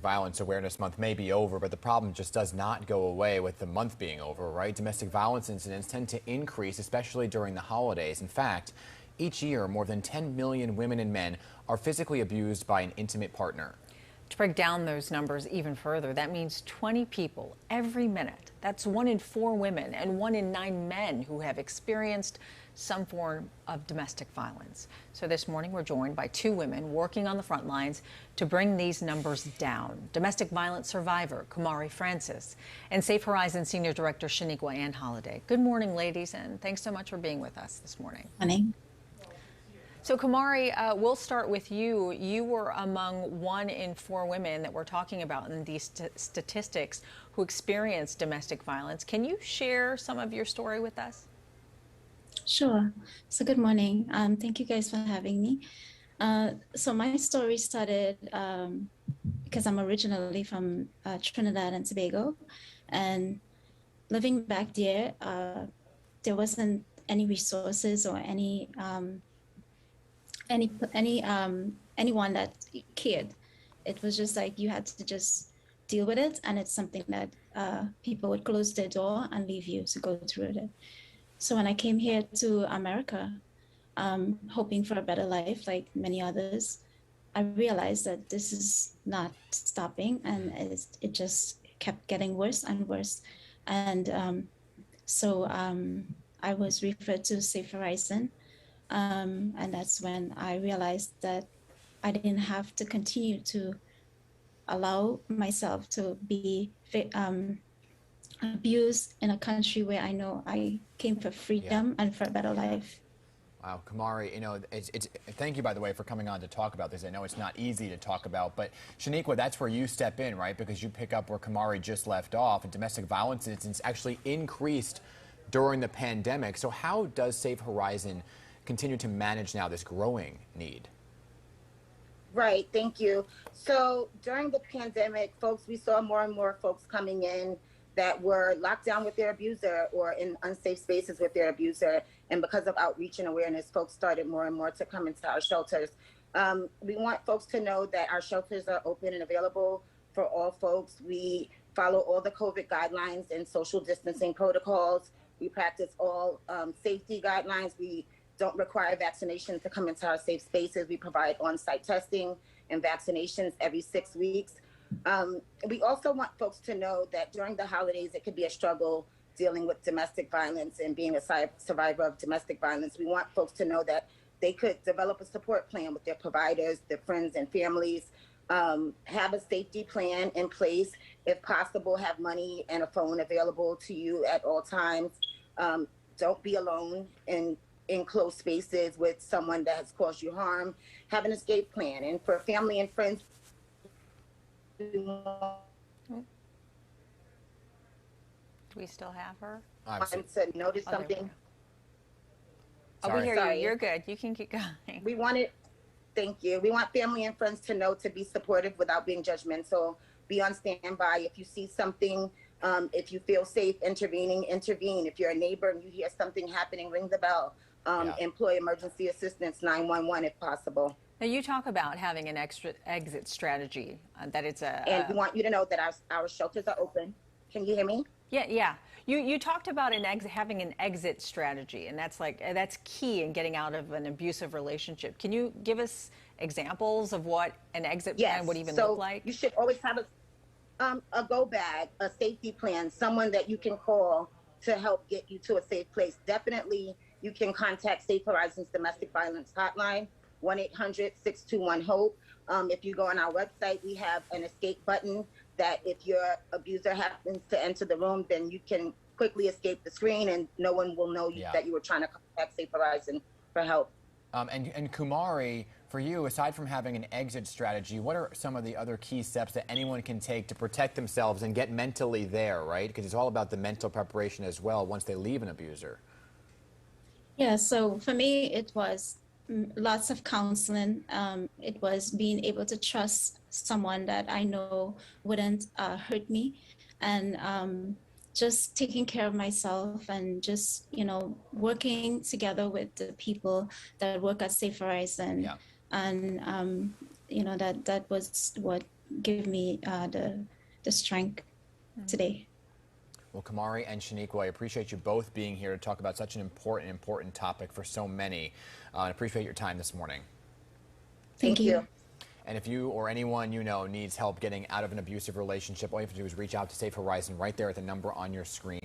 Violence Awareness Month may be over, but the problem just does not go away with the month being over, right? Domestic violence incidents tend to increase, especially during the holidays. In fact, each year, more than 10 million women and men are physically abused by an intimate partner. To break down those numbers even further, that means 20 people every minute. That's 1 in 4 women and 1 in 9 men who have experienced some form of domestic violence. So this morning we're joined by 2 women working on the front lines to bring these numbers down. Domestic violence survivor Kumarie Francis and Safe Horizons Senior Director Shanequa Ann Holliday. Good morning, ladies, and thanks so much for being with us this morning. Morning. So Kumarie, we'll start with you. You were among 1 in 4 women that we're talking about in these statistics who experienced domestic violence. Can you share some of your story with us? Sure. So good morning. Thank you guys for having me. So my story started because I'm originally from Trinidad and Tobago, and living back there, there wasn't any resources or anyone that cared. It was just like you had to just deal with it, and it's something that people would close their door and leave you to go through it. So when I came here to America, hoping for a better life like many others, I realized that this is not stopping, and it just kept getting worse and worse. And so I was referred to Safe Horizon. And that's when I realized that I didn't have to continue to allow myself to be abused in a country where I know I came for freedom and for a better life. Wow, Kumarie, you know, thank you, by the way, for coming on to talk about this. I know it's not easy to talk about, but Shanequa, that's where you step in, right? Because you pick up where Kumarie just left off, and domestic violence incidents actually increased during the pandemic. So how does Safe Horizon continue to manage now this growing need? Right, thank you. So during the pandemic, we saw more and more folks coming in that were locked down with their abuser or in unsafe spaces with their abuser. And because of outreach and awareness, folks started more and more to come into our shelters. We want folks to know that our shelters are open and available for all folks. We follow all the COVID guidelines and social distancing protocols. We practice all safety guidelines. We don't require vaccinations to come into our safe spaces. We provide on-site testing and vaccinations every 6 weeks. We also want folks to know that during the holidays, it could be a struggle dealing with domestic violence and being a survivor of domestic violence. We want folks to know that they could develop a support plan with their providers, their friends and families, have a safety plan in place. If possible, have money and a phone available to you at all times. Don't be alone in close spaces with someone that has caused you harm. Have an escape plan. And for family and friends, do we still have her? to notice something. Oh, we hear you. You're good. You can keep going. Thank you. We want family and friends to know to be supportive without being judgmental. Be on standby. If you see something, if you feel safe intervene. If you're a neighbor and you hear something happening, ring the bell. Employ emergency assistance 911 if possible. Now you talk about having an extra exit strategy, that it's a... And we want you to know that our shelters are open. Can you hear me? Yeah. You talked about having an exit strategy, and that's key in getting out of an abusive relationship. Can you give us examples of what an exit plan would even look like? You should always have a go bag, a safety plan, someone that you can call to help get you to a safe place. Definitely, you can contact Safe Horizons Domestic Violence Hotline, 1-800-621-HOPE. If you go on our website, we have an escape button that if your abuser happens to enter the room, then you can quickly escape the screen and no one will know that you were trying to contact Safe Horizon for help. And Kumarie, for you, aside from having an exit strategy, what are some of the other key steps that anyone can take to protect themselves and get mentally there, right? Because it's all about the mental preparation as well once they leave an abuser. Yeah, so for me, it was lots of counseling. It was being able to trust someone that I know wouldn't hurt me, and just taking care of myself, and just, working together with the people that work at Safe Horizon. And, that was what give me the strength today. Well, Kumarie and Shanequa, I appreciate you both being here to talk about such an important topic for so many. I appreciate your time this morning. Thank you. And if you or anyone you know needs help getting out of an abusive relationship, all you have to do is reach out to Safe Horizon right there at the number on your screen.